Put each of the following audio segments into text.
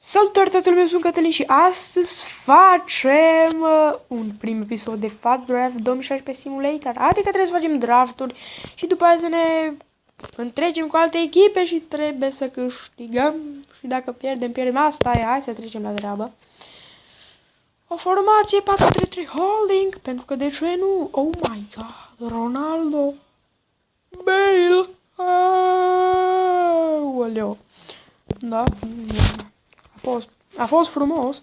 Salutare, toată lumea, sunt Cătălin și astăzi facem un prim episod de Fat Draft 2016 Simulator. Adică trebuie să facem drafturi și după aia să ne întregem cu alte echipe și trebuie să câștigăm. Și dacă pierdem asta e, hai să trecem la treabă. O formație 4-3-3 holding, pentru că de ce nu? Oh my god, Ronaldo, Bale, aoleu. Da, a fost frumos.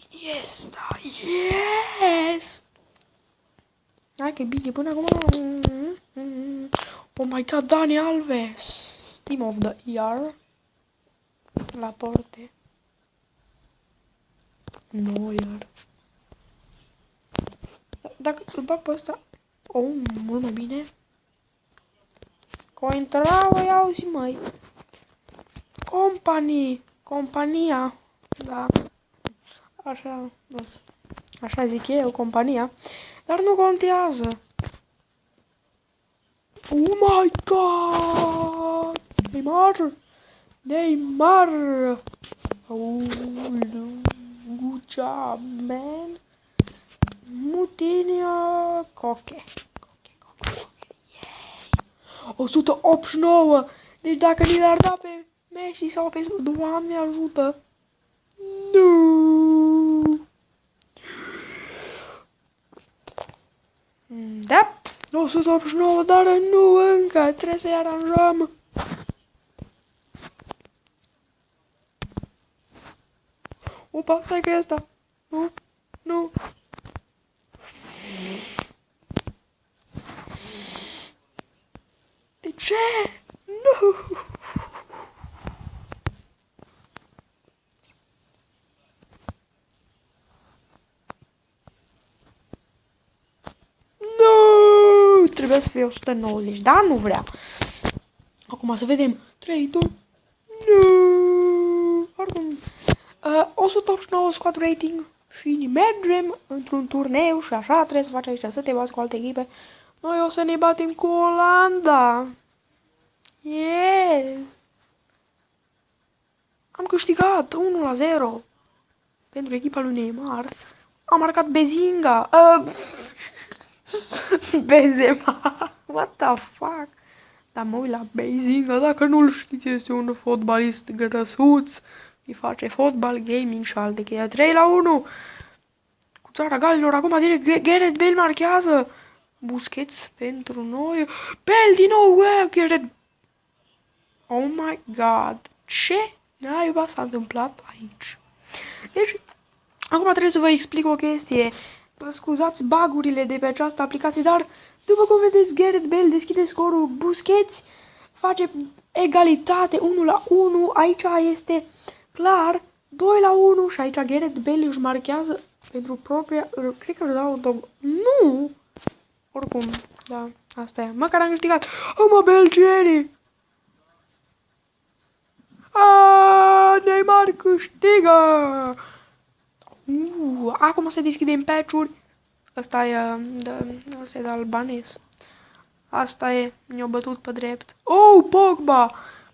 Yes, da, yes! Hai că e bine până acum. Oh my god, Dani Alves, Team of the Year. Laporte. Neuer. Dacă îl bag pe ăsta, mult mai bine. Cointra, o iau zi, măi. Compania. Da. Așa zic eu, compania. Dar nu contează. Oh my god! Neymar! Oh, good job, man. Mutinho, Coque. 189! Deci dacă ni l-ar da pe Messi sau pe... Doamne ajută! Nu! Da, 189, dar nu încă, trebuie să-i aranjăm. Opa, stai că e asta. Nu. De ce? Nu! Nu! Trebuia să fie 190, dar nu vrea. Acum să vedem. 3, 2... Nu! Oricum... 189 squad rating și mergem într-un turneu și așa trebuie să faci aici, să te bați cu alte echipe. Noi o să ne batem cu Olanda. Yes! Am câștigat 1-0 pentru echipa lui Neymar. Am marcat Bezinga. Benzema. What the fuck? Dar mă uit la Bezinga, dacă nu-l știți, este un fotbalist grăsuț. Îi face fotbal, gaming și alte cheia. 3-1 cu țara Galilor. Acum direct Gareth Bale marchează. Busquets pentru noi. Bale din nou, Gareth. Oh my god. Ce naiba s-a întâmplat aici? Deci, acum trebuie să vă explic o chestie. Scuzați bagurile de pe această aplicație, dar după cum vedeți, Gareth Bale deschide scorul. Busquets face egalitate 1-1. Aici este clar 2-1 și aici Gareth Bale își marchează pentru propria... Cred că își dau un Nu! Oricum, da, asta e. Măcar am câștigat. Mă, belgienii! Neymar câștigă! Acum se deschide în patch-uri. Asta e de albanez. Asta e. Ne-au bătut pe drept.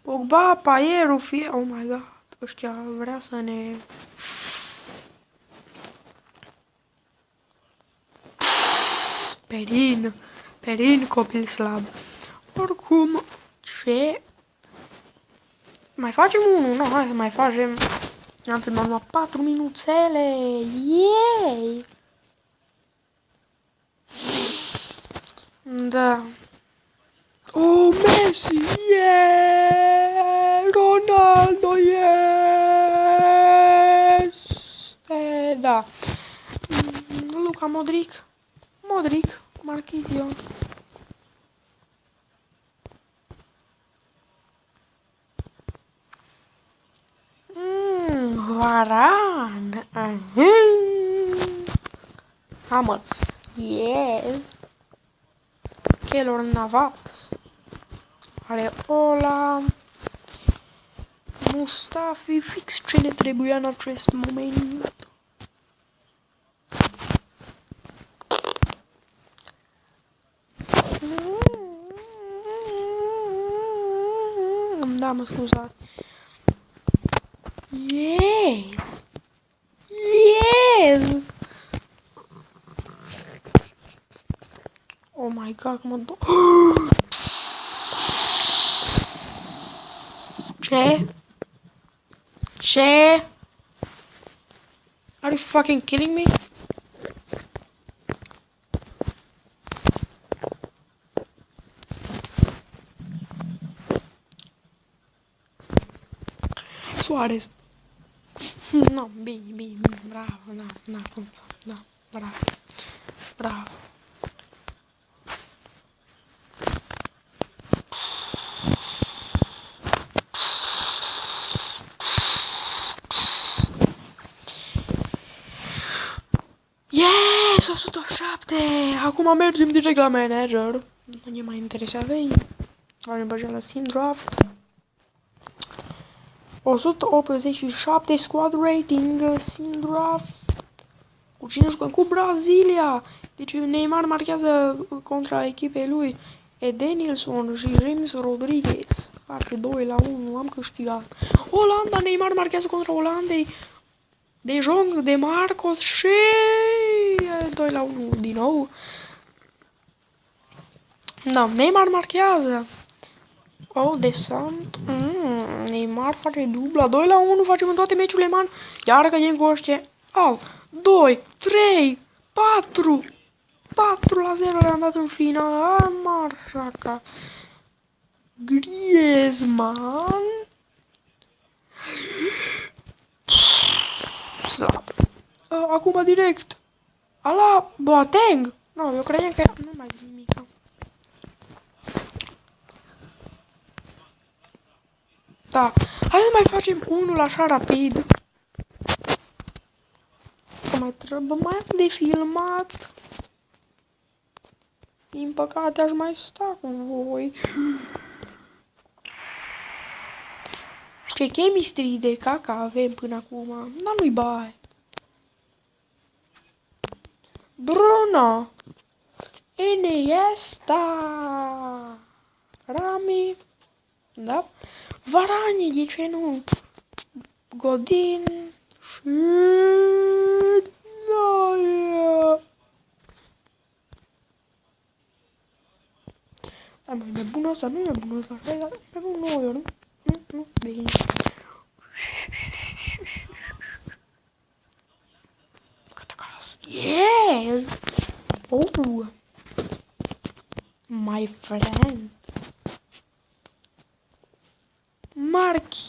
Pogba, Paieru, fie... Oh my god. Ăștia vrea să ne... Perin, copil slab. Oricum, ce... Mai facem unul? Nu, hai să mai facem... Am filmat numai 4 minuțele. Yay! Da. Oh, Messi! Yeah! Ronaldo! Yes! Da. Luka Modric, Marquinhos. Varane. Hammers. Yes. Keylor Navas. Areola. Mustafi. Fix ce ne trebuia în acest moment. Da, mă scuzați. Yes! Yes! Oh my god, mă do... Ce? Ce? Are you fucking killing me? Suarez. No, bine, bravo, da, bravo, bravo. Yes, 107! Acum mergem direct la manager. Nu ne mai interesează ei. Avem băgea la Sim Draft. 187 squad rating, Sim Draft. Cu cine jucăm? Cu Brazilia! Deci Neymar marchează contra echipei lui. Edenilson și James Rodriguez. Parte 2-1, am câștigat. Olanda, Neymar marchează contra Olandei. De Jong, de Marcos și 2-1 din nou. Da, Neymar marchează. Oh, de Sant. Neymar face dubla. 2-1 facem în toate meciurile, man. Iar că din coște. Al. 2, 3, 4. 4-0 le-am dat în final. Marșaca. Griezmann. Slab. Acum direct. Ala Boateng. Nu, eu credeam că... Nu mai zic nimic. Da. Hai să mai facem unul așa rapid. Că mai trebuie mai am de filmat. Din păcate aș mai sta cu voi. Ce chemistry de caca avem până acum. Dar nu-i bai. Bruno. Iniesta. Rami. Da? Varane, de ce nu? Godin. Și... Da, mă, e nebună asta, nu e nebună asta. Hai, da, e bună, eu, nu? Nu, bine. Yes! Oh! My friend! Marquinhos!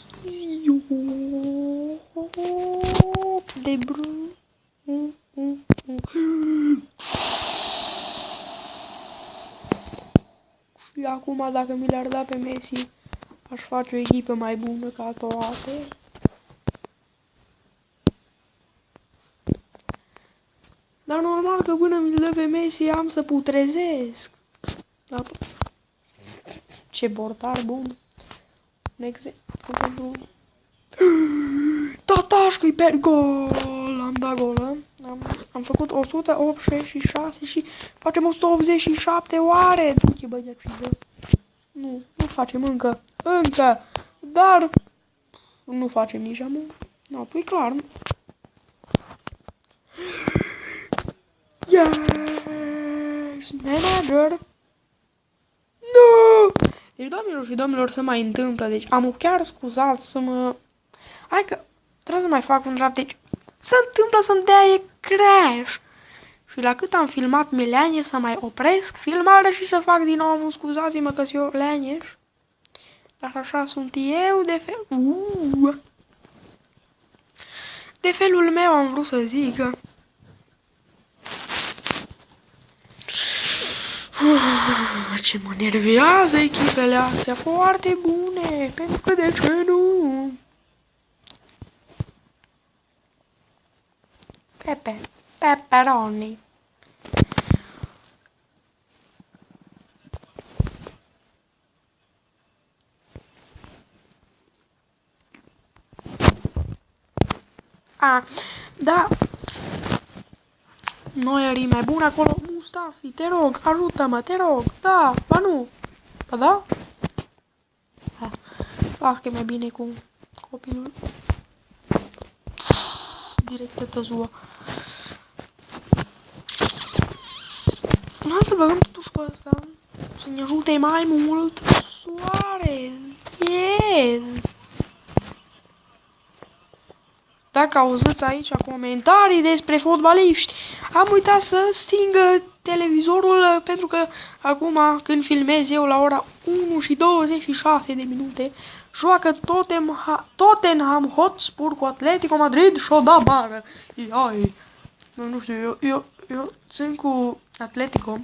De Bruyne! Și acum, dacă mi le-ar da pe Messi, aș face o echipă mai bună ca toate. Dar normal că până mi le dă pe Messi am să putrezesc. Da. Ce portar bun. Un exemplu. Tatașcă-i pe gol! Am dat gol, am făcut 186 și facem 187 oare? Du-te, băiatul. Nu facem încă. Dar nu facem nici amul. Nu, păi clar. Yes! Manager! Nu! Deci, doamnelor și domnilor, se mai întâmplă. Deci, am chiar scuzat să mă... Hai că trebuie să mai fac un draft. Deci, se întâmplă să-mi dea crash. Și la cât am filmat milenie să mai opresc filmarea și să fac din nou. Scuzați-mă că eu leneș. Dar așa sunt eu de fel... De felul meu am vrut să zic. Ce mă nervează echipele astea foarte bune. Pentru că de ce nu? Pepperoni. Da. Noi mai bun acolo. Mustafi, te rog, ajută-mă, te rog. Da, ba nu. Ba da? Ah, că e mai bine cu copilul. Direct tăzua. Hai să băgăm totuși pe ăsta. Să ne ajute mai mult. Suarez. Yes. Dacă auziți aici comentarii despre fotbaliști, am uitat să stingă televizorul pentru că acum când filmez eu la ora 1 și 26 de minute joacă Tottenham Hotspur cu Atletico Madrid și o da bară. Iai. Nu știu, eu țin cu Atletico.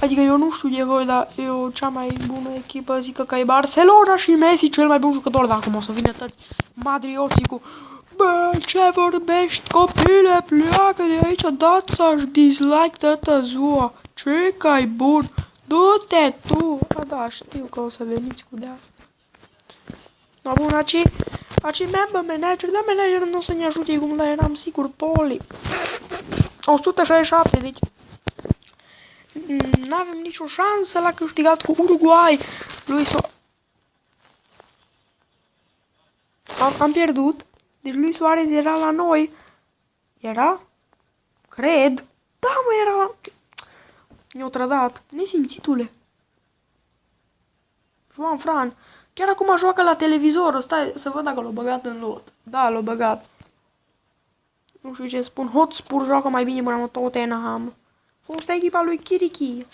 Adică eu nu știu de voi, dar eu cea mai bună echipă zic că e Barcelona și Messi cel mai bun jucător. Dar acum o să vină toți madrioții cu bă, ce vorbești copile, pleacă de aici, dați-aș dislike tătă zua. Ce că-i bun, du-te tu. A, da, știu că o să veniți cu de-asta. Da, bun, aci member manager, da, manager nu o să ne ajute cum da, eram sigur, Poli. 167, deci n-avem nicio șansă, l-a câștigat cu Uruguay. Am pierdut. Deci Luis Suarez era la noi. Era? Cred. Da, mă, era la... Mi-au trădat. Nesimțitule. Juan Fran. Chiar acum joacă la televizor. Stai să văd dacă l-a băgat în lot. Da, l-a băgat. Nu știu ce spun. Hotspur joacă mai bine până la Tottenham. Fosta echipa lui Kiriki.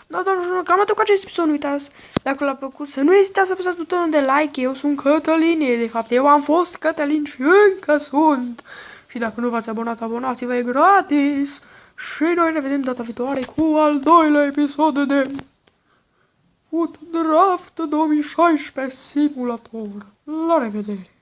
Da, doamne, cam atât cu acest episod, nu uitați, dacă l-a plăcut, să nu ezitați să apăsați butonul de like, eu sunt Cătălin, de fapt, eu am fost Cătălin și încă sunt. Și dacă nu v-ați abonat, abonați-vă, e gratis. Și noi ne vedem data viitoare cu al doilea episod de Foot Draft 2016 Simulator. La revedere!